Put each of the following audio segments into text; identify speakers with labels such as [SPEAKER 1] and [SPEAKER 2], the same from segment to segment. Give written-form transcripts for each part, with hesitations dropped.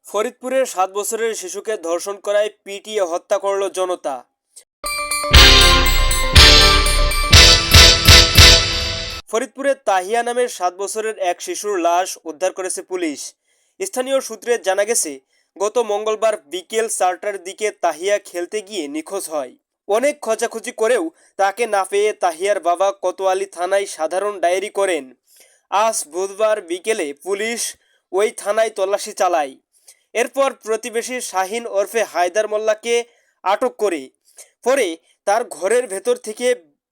[SPEAKER 1] ফরিদপুরে ৭ বছরের শিশুকে ধর্ষণ করায় পিটিয়ে হত্যা করল জনতা। ফরিদপুরে তাহিয়া নামের ৭ বছরের এক শিশুর লাশ উদ্ধার করেছে পুলিশ। স্থানীয় সূত্রে জানা গেছে, গত মঙ্গলবার বিকেল ৪টার দিকে তাহিয়া খেলতে গিয়ে নিখোঁজ হয়। অনেক খোঁজাখুঁজি করেও তাকে না পেয়ে তাহিয়ার বাবা কোতোয়ালি থানায় সাধারণ ডায়েরি করেন। আজ বুধবার বিকেলে পুলিশ ওই থানায় তল্লাশি চালায়। এরপর প্রতিবেশী শাহিন ওরফে হায়দার মোল্লাকে আটক করে পরে তার ঘরের ভেতর থেকে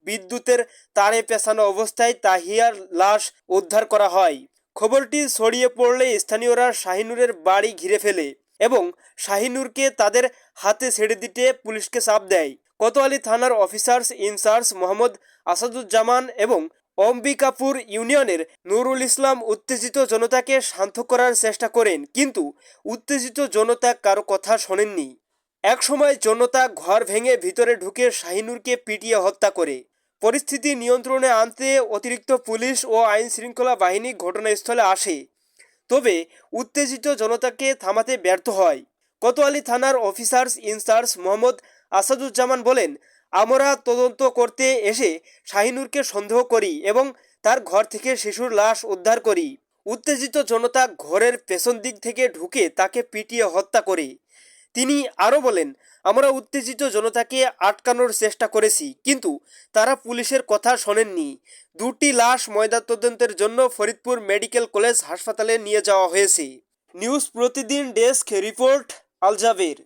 [SPEAKER 1] বিদ্যুতের তারে পেঁচানো অবস্থায় তাহিয়ার লাশ উদ্ধার করা হয়। খবরটি ছড়িয়ে পড়লে স্থানীয়রা শাহিনুরের বাড়ি ঘিরে ফেলে এবং শাহিনুরকে তাদের হাতে ছেড়ে দিতে পুলিশকে চাপ দেয়। কোতোয়ালি থানার অফিসার্স ইনচার্জ মোহাম্মদ আসাদুজ্জামান এবং অম্বিকাপুর ইউনিয়নের নুরুল ইসলাম উত্তেজিত জনতাকে শান্ত করার চেষ্টা করেন, কিন্তু উত্তেজিত জনতা কারো কথা শোনেননি। একসময় জনতা ঘর ভেঙে ভিতরে ঢুকে শাহিনুরকে পিটিয়ে হত্যা করে। পরিস্থিতি নিয়ন্ত্রণে আনতে অতিরিক্ত পুলিশ ও আইন শৃঙ্খলা বাহিনী ঘটনাস্থলে আসে, তবে উত্তেজিত জনতাকে থামাতে ব্যর্থ হয়। কোতোয়ালি থানার অফিসার্স ইনচার্জ মোহাম্মদ আসাদুজ্জামান বলেন, আমরা তদন্ত করতে এসে শাহিনুরকে সন্দেহ করি এবং তার ঘর থেকে শিশুর লাশ উদ্ধার করি। উত্তেজিত জনতা ঘরের পেছন দিক থেকে ঢুকে তাকে পিটিয়ে হত্যা করে। তিনি আরও বলেন, আমরা উত্তেজিত জনতাকে আটকানোর চেষ্টা করেছি, কিন্তু তারা পুলিশের কথা শোনেননি। দুটি লাশ ময়নাতদন্তের জন্য ফরিদপুর মেডিকেল কলেজ হাসপাতালে নিয়ে যাওয়া হয়েছে। নিউজ প্রতিদিন ডেস্ক রিপোর্ট, আল জাবের।